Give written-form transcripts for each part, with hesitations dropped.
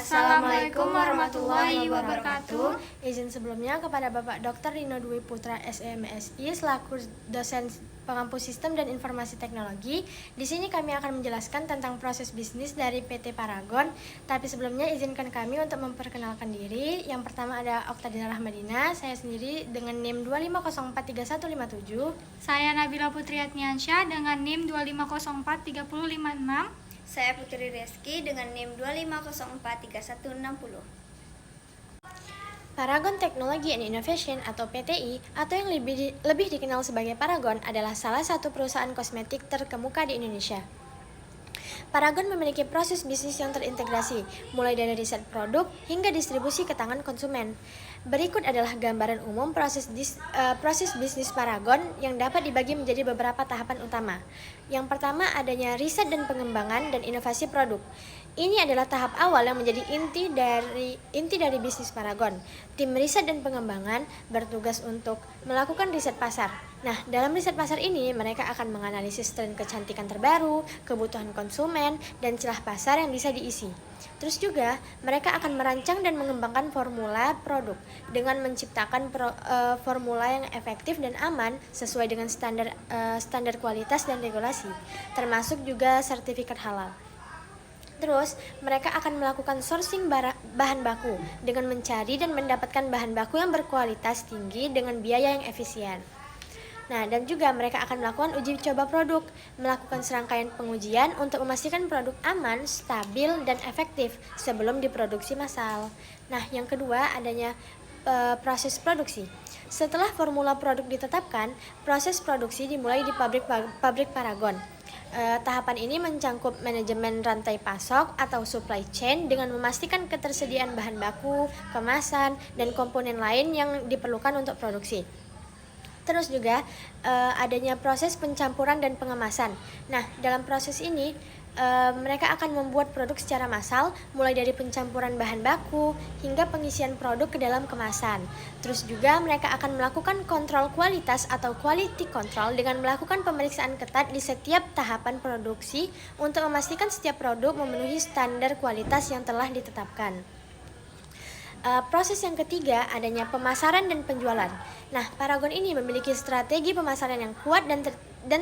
Assalamualaikum warahmatullahi wabarakatuh. Izin sebelumnya kepada Bapak Dr. Rino Dwi Putra SEMSI selaku dosen pengampu sistem dan informasi teknologi. Di sini kami akan menjelaskan tentang proses bisnis dari PT Paragon. Tapi sebelumnya izinkan kami untuk memperkenalkan diri. Yang pertama ada Oktadina Rahmadina, saya sendiri dengan NIM 250435157. Saya Nabila Putri Atniansyah dengan NIM 2504356. Saya Putri Reski dengan NIM 250436160. Paragon Technology and Innovation atau PTI atau yang lebih dikenal sebagai Paragon adalah salah satu perusahaan kosmetik terkemuka di Indonesia. Paragon memiliki proses bisnis yang terintegrasi, mulai dari riset produk hingga distribusi ke tangan konsumen. Berikut adalah gambaran umum proses bisnis Paragon yang dapat dibagi menjadi beberapa tahapan utama. Yang pertama adanya riset dan pengembangan dan inovasi produk. Ini adalah tahap awal yang menjadi inti dari bisnis Paragon. Tim riset dan pengembangan bertugas untuk melakukan riset pasar. Nah, dalam riset pasar ini mereka akan menganalisis tren kecantikan terbaru, kebutuhan konsumen, dan celah pasar yang bisa diisi. Terus juga mereka akan merancang dan mengembangkan formula produk dengan menciptakan formula yang efektif dan aman sesuai dengan standar kualitas dan regulasi, termasuk juga sertifikat halal. Terus, mereka akan melakukan sourcing bahan baku dengan mencari dan mendapatkan bahan baku yang berkualitas tinggi dengan biaya yang efisien. Nah, dan juga mereka akan melakukan uji coba produk, melakukan serangkaian pengujian untuk memastikan produk aman, stabil, dan efektif sebelum diproduksi massal. Nah, yang kedua adanya proses produksi. Setelah formula produk ditetapkan, proses produksi dimulai di pabrik Paragon. Tahapan ini mencangkup manajemen rantai pasok atau supply chain dengan memastikan ketersediaan bahan baku, kemasan, dan komponen lain yang diperlukan untuk produksi. Terus juga adanya proses pencampuran dan pengemasan. Nah, dalam proses ini mereka akan membuat produk secara massal, mulai dari pencampuran bahan baku hingga pengisian produk ke dalam kemasan. Terus juga mereka akan melakukan kontrol kualitas atau quality control dengan melakukan pemeriksaan ketat di setiap tahapan produksi untuk memastikan setiap produk memenuhi standar kualitas yang telah ditetapkan. Proses yang ketiga adanya pemasaran dan penjualan. Nah, Paragon ini memiliki strategi pemasaran yang kuat dan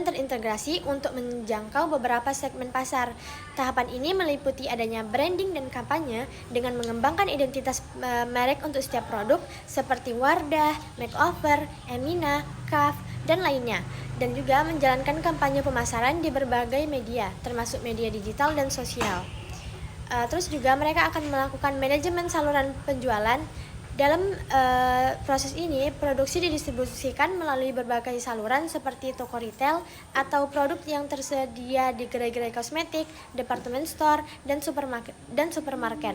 terintegrasi untuk menjangkau beberapa segmen pasar. Tahapan ini meliputi adanya branding dan kampanye dengan mengembangkan identitas merek untuk setiap produk seperti Wardah, Makeover, Emina, Kaf, dan lainnya. Dan juga menjalankan kampanye pemasaran di berbagai media, termasuk media digital dan sosial. Terus juga mereka akan melakukan manajemen saluran penjualan. Dalam proses ini, produksi didistribusikan melalui berbagai saluran seperti toko retail atau produk yang tersedia di gerai-gerai kosmetik, department store, dan supermarket.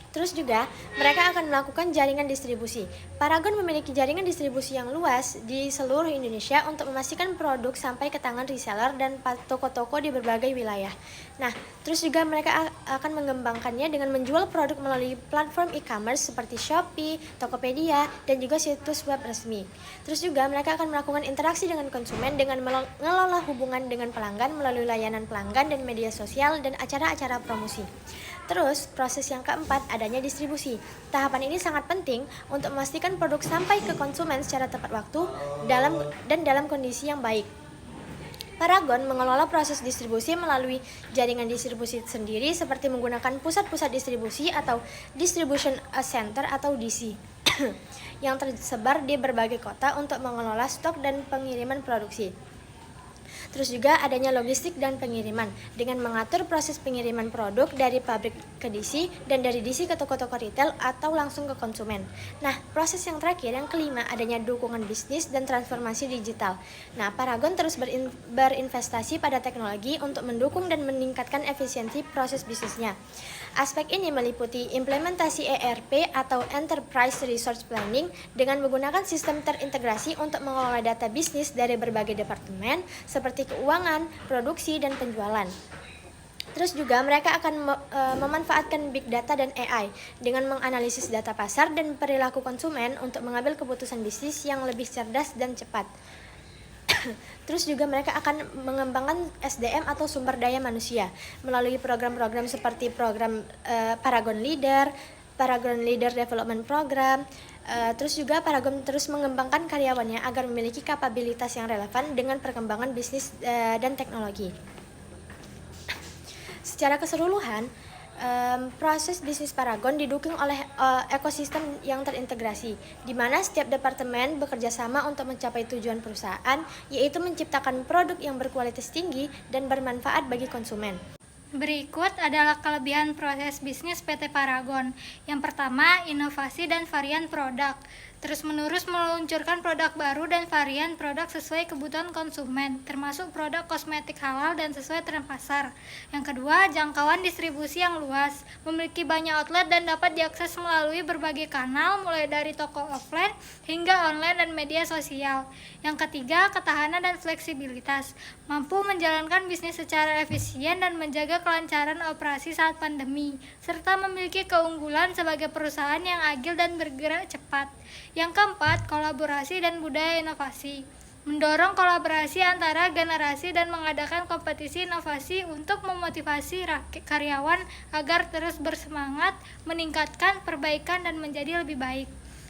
Terus juga mereka akan melakukan jaringan distribusi. Paragon memiliki jaringan distribusi yang luas di seluruh Indonesia untuk memastikan produk sampai ke tangan reseller dan toko-toko di berbagai wilayah. Nah, terus juga mereka akan mengembangkannya dengan menjual produk melalui platform e-commerce seperti Shopee, Tokopedia, dan juga situs web resmi. Terus juga mereka akan melakukan interaksi dengan konsumen dengan mengelola hubungan dengan pelanggan melalui layanan pelanggan dan media sosial dan acara-acara promosi. Terus, proses yang keempat adanya distribusi. Tahapan ini sangat penting untuk memastikan produk sampai ke konsumen secara tepat waktu dalam kondisi yang baik. Paragon mengelola proses distribusi melalui jaringan distribusi sendiri seperti menggunakan pusat-pusat distribusi atau distribution center atau DC yang tersebar di berbagai kota untuk mengelola stok dan pengiriman produksi. Terus juga adanya logistik dan pengiriman dengan mengatur proses pengiriman produk dari pabrik ke DC dan dari DC ke toko-toko retail atau langsung ke konsumen. Nah, proses yang terakhir, yang kelima, adanya dukungan bisnis dan transformasi digital. Nah, Paragon terus berinvestasi pada teknologi untuk mendukung dan meningkatkan efisiensi proses bisnisnya. Aspek ini meliputi implementasi ERP atau Enterprise Resource Planning dengan menggunakan sistem terintegrasi untuk mengelola data bisnis dari berbagai departemen seperti keuangan, produksi, dan penjualan. Terus juga mereka akan memanfaatkan big data dan AI dengan menganalisis data pasar dan perilaku konsumen untuk mengambil keputusan bisnis yang lebih cerdas dan cepat. Terus juga mereka akan mengembangkan SDM atau sumber daya manusia melalui program-program seperti program Paragon Leader Development Program. Terus juga Paragon terus mengembangkan karyawannya agar memiliki kapabilitas yang relevan dengan perkembangan bisnis dan teknologi. Secara keseluruhan, proses bisnis Paragon didukung oleh ekosistem yang terintegrasi, di mana setiap departemen bekerja sama untuk mencapai tujuan perusahaan, yaitu menciptakan produk yang berkualitas tinggi dan bermanfaat bagi konsumen. Berikut adalah kelebihan proses bisnis PT Paragon. Yang pertama, inovasi dan varian produk. Terus-menerus meluncurkan produk baru dan varian produk sesuai kebutuhan konsumen, termasuk produk kosmetik halal dan sesuai tren pasar. Yang kedua, jangkauan distribusi yang luas, memiliki banyak outlet dan dapat diakses melalui berbagai kanal, mulai dari toko offline hingga online dan media sosial. Yang ketiga, ketahanan dan fleksibilitas, mampu menjalankan bisnis secara efisien dan menjaga kelancaran operasi saat pandemi, serta memiliki keunggulan sebagai perusahaan yang agil dan bergerak cepat. Yang keempat, kolaborasi dan budaya inovasi, mendorong kolaborasi antara generasi dan mengadakan kompetisi inovasi untuk memotivasi karyawan agar terus bersemangat, meningkatkan perbaikan dan menjadi lebih baik.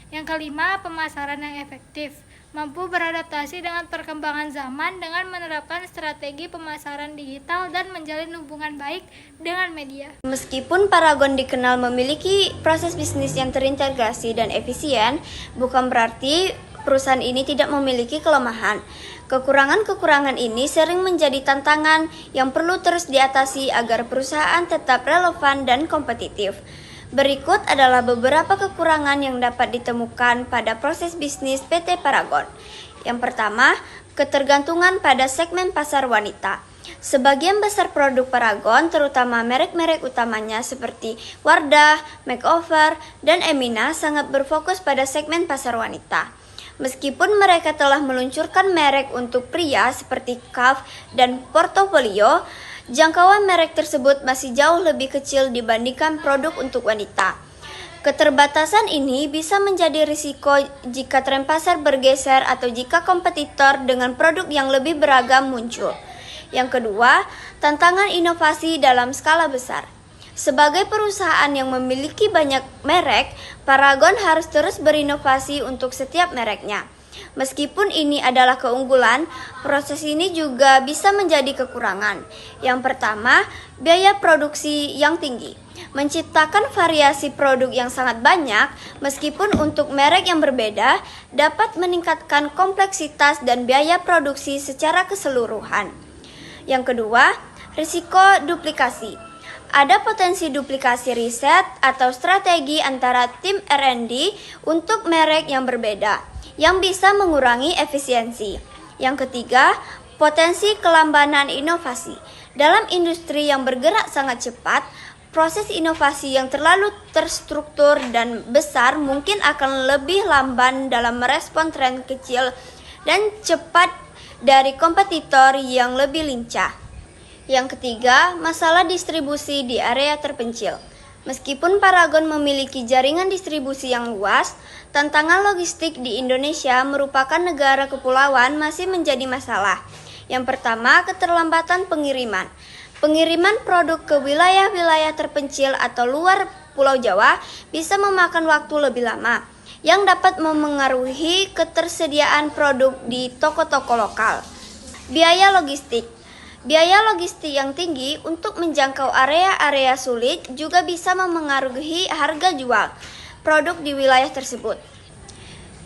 Yang kelima, pemasaran yang efektif, mampu beradaptasi dengan perkembangan zaman dengan menerapkan strategi pemasaran digital dan menjalin hubungan baik dengan media. Meskipun Paragon dikenal memiliki proses bisnis yang terintegrasi dan efisien, bukan berarti perusahaan ini tidak memiliki kelemahan. Kekurangan-kekurangan ini sering menjadi tantangan yang perlu terus diatasi agar perusahaan tetap relevan dan kompetitif. Berikut adalah beberapa kekurangan yang dapat ditemukan pada proses bisnis PT Paragon. Yang pertama, ketergantungan pada segmen pasar wanita. Sebagian besar produk Paragon, terutama merek-merek utamanya seperti Wardah, Makeover, dan Emina sangat berfokus pada segmen pasar wanita. Meskipun mereka telah meluncurkan merek untuk pria seperti Cuff dan Portofolio, jangkauan merek tersebut masih jauh lebih kecil dibandingkan produk untuk wanita. Keterbatasan ini bisa menjadi risiko jika tren pasar bergeser atau jika kompetitor dengan produk yang lebih beragam muncul. Yang kedua, tantangan inovasi dalam skala besar. Sebagai perusahaan yang memiliki banyak merek, Paragon harus terus berinovasi untuk setiap mereknya. Meskipun ini adalah keunggulan, proses ini juga bisa menjadi kekurangan. Yang pertama, biaya produksi yang tinggi. Menciptakan variasi produk yang sangat banyak, meskipun untuk merek yang berbeda, dapat meningkatkan kompleksitas dan biaya produksi secara keseluruhan. Yang kedua, risiko duplikasi. Ada potensi duplikasi riset atau strategi antara tim R&D untuk merek yang berbeda, yang bisa mengurangi efisiensi. Yang ketiga, potensi kelambanan inovasi. Dalam industri yang bergerak sangat cepat, proses inovasi yang terlalu terstruktur dan besar mungkin akan lebih lamban dalam merespon tren kecil dan cepat dari kompetitor yang lebih lincah. Yang ketiga, masalah distribusi di area terpencil. Meskipun Paragon memiliki jaringan distribusi yang luas, tantangan logistik di Indonesia merupakan negara kepulauan masih menjadi masalah. Yang pertama, keterlambatan pengiriman. Pengiriman produk ke wilayah-wilayah terpencil atau luar Pulau Jawa bisa memakan waktu lebih lama, yang dapat memengaruhi ketersediaan produk di toko-toko lokal. Biaya logistik. Biaya logistik yang tinggi untuk menjangkau area-area sulit juga bisa memengaruhi harga jual produk di wilayah tersebut.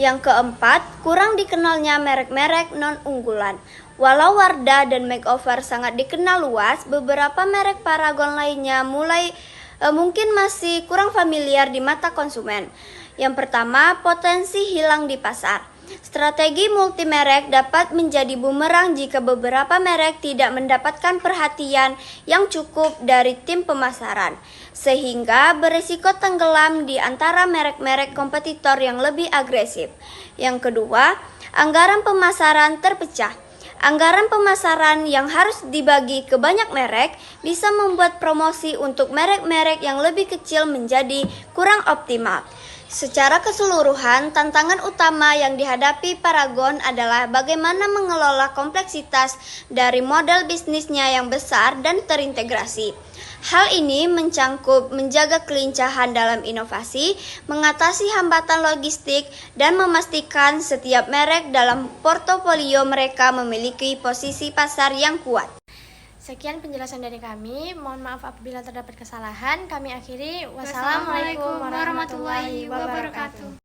Yang keempat, kurang dikenalnya merek-merek non-unggulan. Walau Wardah dan Makeover sangat dikenal luas, beberapa merek Paragon lainnya mungkin masih kurang familiar di mata konsumen. Yang pertama, potensi hilang di pasar. Strategi multimerek dapat menjadi bumerang jika beberapa merek tidak mendapatkan perhatian yang cukup dari tim pemasaran, sehingga berisiko tenggelam di antara merek-merek kompetitor yang lebih agresif. Yang kedua, anggaran pemasaran terpecah. Anggaran pemasaran yang harus dibagi ke banyak merek bisa membuat promosi untuk merek-merek yang lebih kecil menjadi kurang optimal, Secara keseluruhan, tantangan utama yang dihadapi Paragon adalah bagaimana mengelola kompleksitas dari model bisnisnya yang besar dan terintegrasi. Hal ini mencangkup menjaga kelincahan dalam inovasi, mengatasi hambatan logistik, dan memastikan setiap merek dalam portofolio mereka memiliki posisi pasar yang kuat. Sekian penjelasan dari kami. Mohon maaf apabila terdapat kesalahan. Kami akhiri. Wassalamualaikum warahmatullahi wabarakatuh.